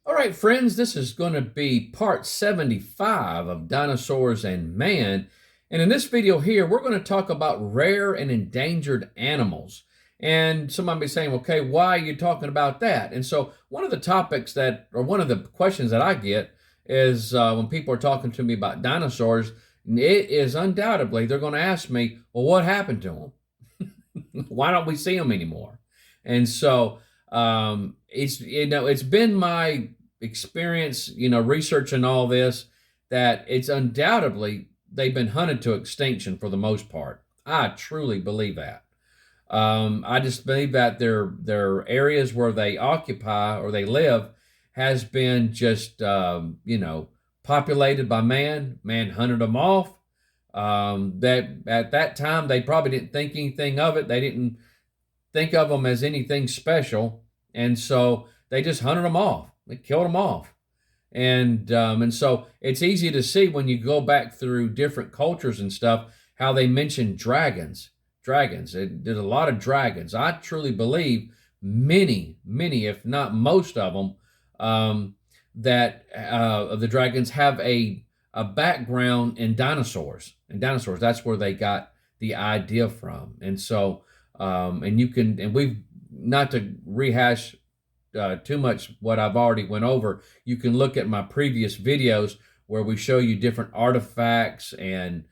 All right, friends, this is going to be part 75 of Dinosaurs and Man. And in this video here, we're going to talk about rare and endangered animals. And somebody be saying, okay, why are you talking about that? And so one of the topics that, or one of the questions that I get is when people are talking to me about dinosaurs, it is undoubtedly, they're going to ask me, well, what happened to them? Why don't we see them anymore? And so it's been my experience, researching all this, that it's undoubtedly they've been hunted to extinction for the most part. I truly believe that. I just believe that their areas where they occupy or they live has been just populated by man. Man hunted them off. That at that time they probably didn't think anything of it. They didn't think of them as anything special, and so they just hunted them off. They killed them off, and so it's easy to see when you go back through different cultures and stuff how they mention dragons. Dragons. There's a lot of dragons. I truly believe many, if not most of them, that of the dragons have a background in dinosaurs. And dinosaurs, that's where they got the idea from. And so, and we've not to rehash too much what I've already went over. You can look at my previous videos where we show you different artifacts and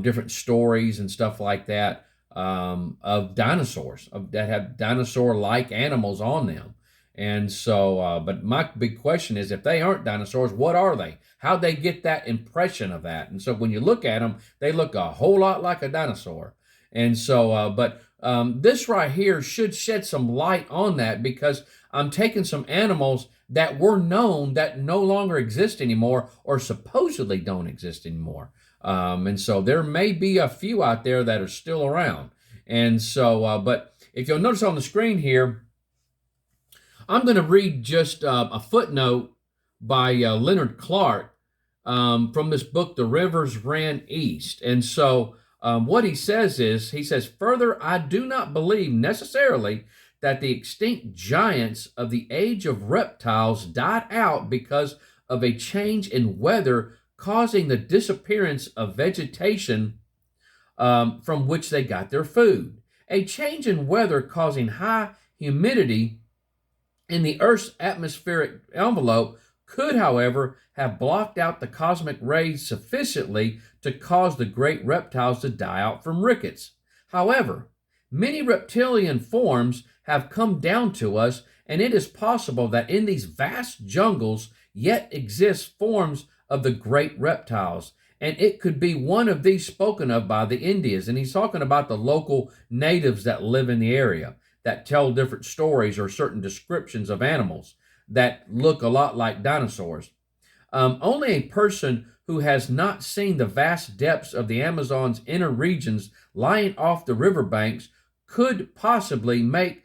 different stories and stuff like that of dinosaurs that have dinosaur-like animals on them. And so, but my big question is, if they aren't dinosaurs, what are they? How'd they get that impression of that? And so when you look at them, they look a whole lot like a dinosaur. And so, this right here should shed some light on that, because I'm taking some animals that were known that no longer exist anymore, or supposedly don't exist anymore. And so there may be a few out there that are still around. And so, but if you'll notice on the screen here, I'm going to read just a footnote by Leonard Clark from this book, The Rivers Ran East. And so what he says is, he says, further, I do not believe necessarily that the extinct giants of the age of reptiles died out because of a change in weather causing the disappearance of vegetation from which they got their food. A change in weather causing high humidity in the Earth's atmospheric envelope could, however, have blocked out the cosmic rays sufficiently to cause the great reptiles to die out from rickets. However, many reptilian forms have come down to us, and it is possible that in these vast jungles yet exist forms of the great reptiles, and it could be one of these spoken of by the Indians. And he's talking about the local natives that live in the area, that tell different stories or certain descriptions of animals that look a lot like dinosaurs. Only a person who has not seen the vast depths of the Amazon's inner regions lying off the riverbanks could possibly make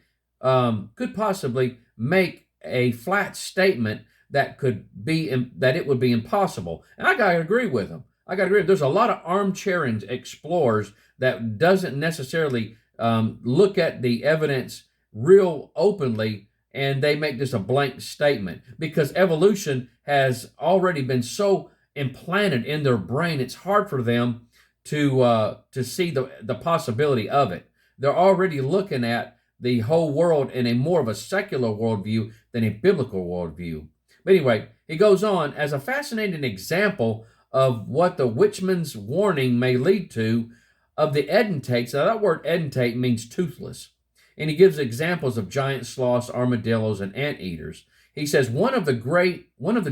a flat statement that it would be impossible. And I gotta agree with him. There's a lot of armchair explorers that doesn't necessarily look at the evidence real openly, and they make this a blank statement, because evolution has already been so implanted in their brain, it's hard for them to see the possibility of it. They're already looking at the whole world in a more of a secular worldview than a biblical worldview. But anyway, he goes on, as a fascinating example of what the Witchman's warning may lead to, of the edentates. Now that word edentate means toothless. And he gives examples of giant sloths, armadillos, and anteaters. He says one of the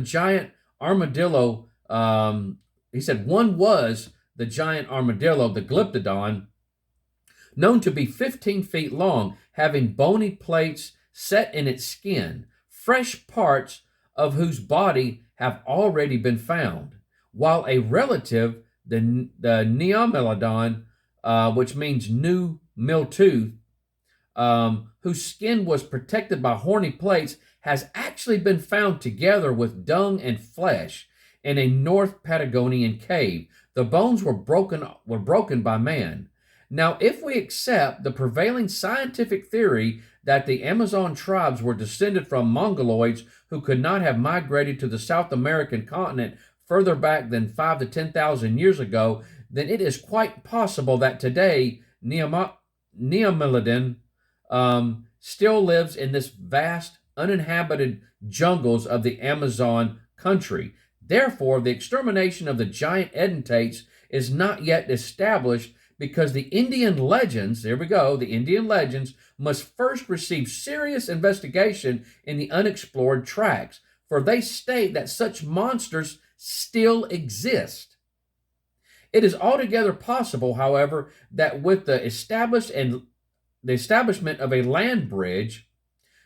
giant armadillo, he said one was the giant armadillo, the Glyptodon, known to be 15 feet long, having bony plates set in its skin, fresh parts of whose body have already been found, while a relative, the Neomelodon, which means new milltooth, whose skin was protected by horny plates, has actually been found together with dung and flesh in a North Patagonian cave. The bones were broken by man. Now, if we accept the prevailing scientific theory that the Amazon tribes were descended from Mongoloids who could not have migrated to the South American continent further back than 5 to 10,000 years ago, then it is quite possible that today Neomylodon still lives in this vast, uninhabited jungles of the Amazon country. Therefore, the extermination of the giant edentates is not yet established because the Indian legends, there we go, the Indian legends must first receive serious investigation in the unexplored tracts, for they state that such monsters still exist. It is altogether possible, however, that with the establishment of a land bridge,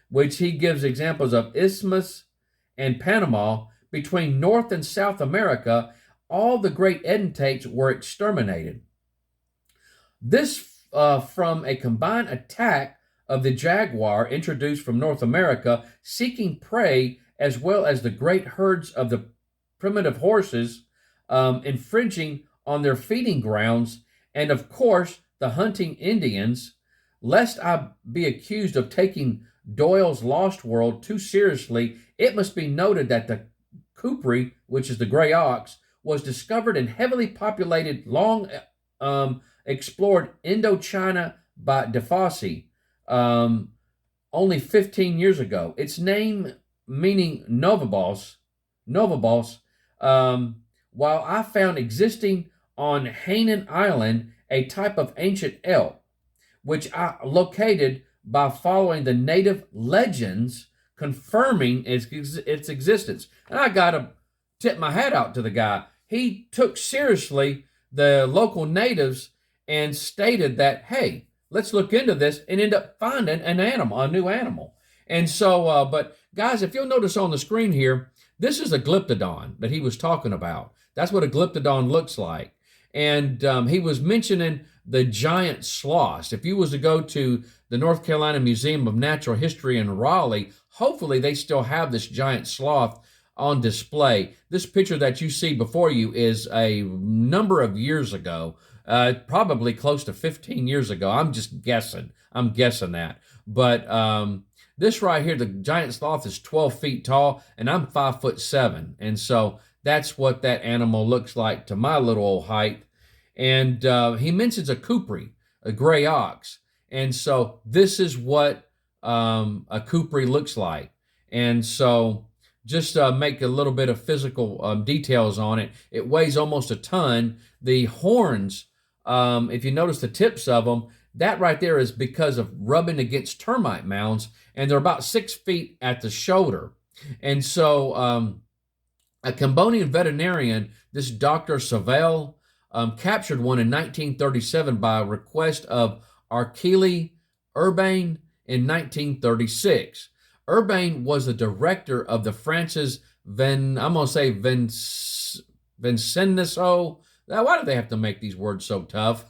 which he gives examples of Isthmus and Panama, between North and South America, all the great edentates were exterminated. This from a combined attack of the jaguar introduced from North America, seeking prey, as well as the great herds of the primitive horses, infringing on their feeding grounds, and of course the hunting Indians. Lest I be accused of taking Doyle's Lost World too seriously, it must be noted that the Kukri, which is the gray ox, was discovered in heavily populated, long explored Indochina by Defosse only 15 years ago. Its name meaning Novabos, while I found existing on Hainan Island a type of ancient elk, which I located by following the native legends confirming its existence. And I got to tip my hat out to the guy. He took seriously the local natives and stated that, hey, let's look into this, and end up finding an animal, a new animal. And so, but guys, if you'll notice on the screen here, this is a glyptodon that he was talking about. That's what a glyptodon looks like. And he was mentioning the giant sloths. If you was to go to the North Carolina Museum of Natural History in Raleigh, hopefully they still have this giant sloth on display. This picture that you see before you is a number of years ago, probably close to 15 years ago. I'm just guessing. I'm guessing that. But this right here, the giant sloth is 12 feet tall, and I'm 5'7". And so that's what that animal looks like to my little old height. And he mentions a Kukri, a gray ox. And so this is what a Kukri looks like. And so just make a little bit of physical details on it. It weighs almost a ton. The horns, if you notice the tips of them, that right there is because of rubbing against termite mounds, and they're about 6 feet at the shoulder. And so a Cambodian veterinarian, this Dr. Savelle, captured one in 1937 by request of Arkeli Urbain in 1936. Urbain was the director of the Francis Vincenzo. Why do they have to make these words so tough?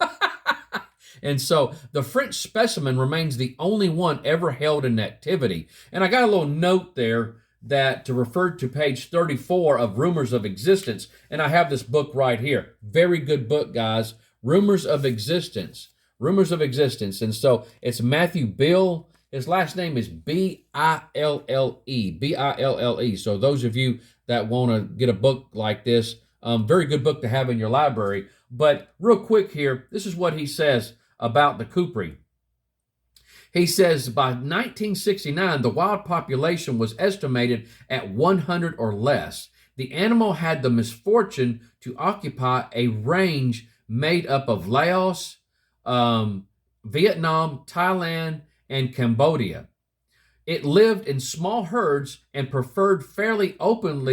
And so the French specimen remains the only one ever held in activity. And I got a little note there that to refer to page 34 of Rumors of Existence. And I have this book right here. Very good book, guys. Rumors of Existence. Rumors of Existence. And so it's Matthew Bill. His last name is B-I-L-L-E. B-I-L-L-E. So those of you that want to get a book like this, very good book to have in your library. But real quick here, this is what he says about the Kukri. He says by 1969, the wild population was estimated at 100 or less. The animal had the misfortune to occupy a range made up of Laos, Vietnam, Thailand, and Cambodia. It lived in small herds and preferred fairly open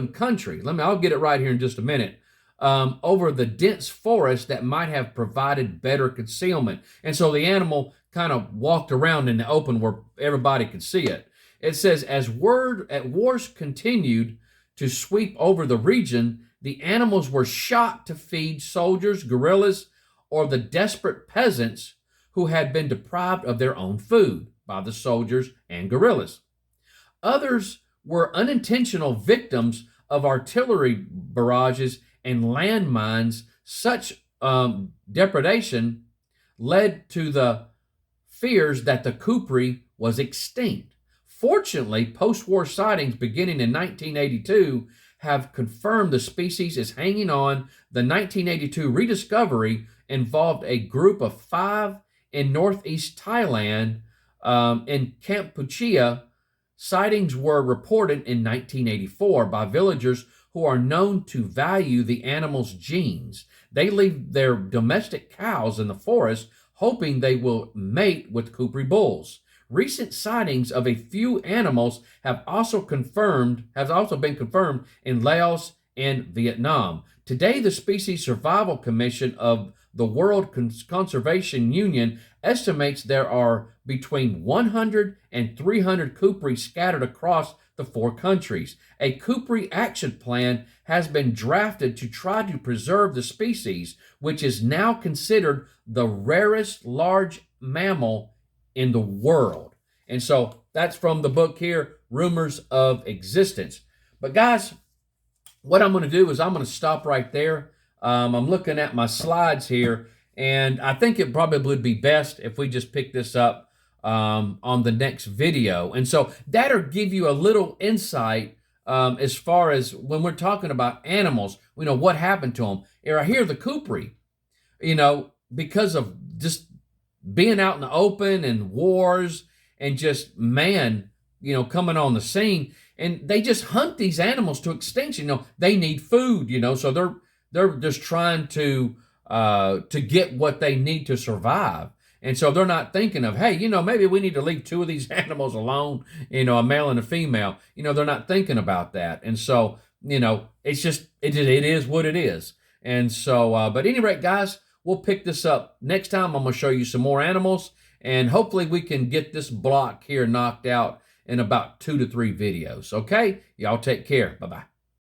country. I'll get it right here in just a minute. Over the dense forest that might have provided better concealment. And so the animal kind of walked around in the open where everybody could see it. It says, as wars continued to sweep over the region, the animals were shot to feed soldiers, guerrillas, or the desperate peasants who had been deprived of their own food by the soldiers and guerrillas. Others were unintentional victims of artillery barrages and landmines. Such depredation led to the fears that the Kukri was extinct. Fortunately, post-war sightings beginning in 1982 have confirmed the species is hanging on. The 1982 rediscovery involved a group of 5 in northeast Thailand. In Kampuchea, sightings were reported in 1984 by villagers who are known to value the animal's genes. They leave their domestic cows in the forest, hoping they will mate with Kukri bulls. Recent sightings of a few animals have also been confirmed in Laos and Vietnam. Today, the Species Survival Commission of the World Conservation Union estimates there are between 100 and 300 Kukri scattered across the 4 countries. A Kukri action plan has been drafted to try to preserve the species, which is now considered the rarest large mammal in the world. And so that's from the book here, Rumors of Existence. But guys, what I'm going to do is I'm going to stop right there. I'm looking at my slides here, and I think it probably would be best if we just pick this up on the next video. And so that'll give you a little insight as far as when we're talking about animals, what happened to them. Right here, the Kukri, because of just being out in the open and wars and just man, coming on the scene, and they just hunt these animals to extinction. They need food, so they're just trying to get what they need to survive. And so they're not thinking of, hey, maybe we need to leave 2 of these animals alone, a male and a female. They're not thinking about that. And so, it's just, it is what it is. And so, but at any rate, guys, we'll pick this up next time. I'm going to show you some more animals, and hopefully we can get this block here knocked out in about 2 to 3 videos. Okay? Y'all take care. Bye-bye.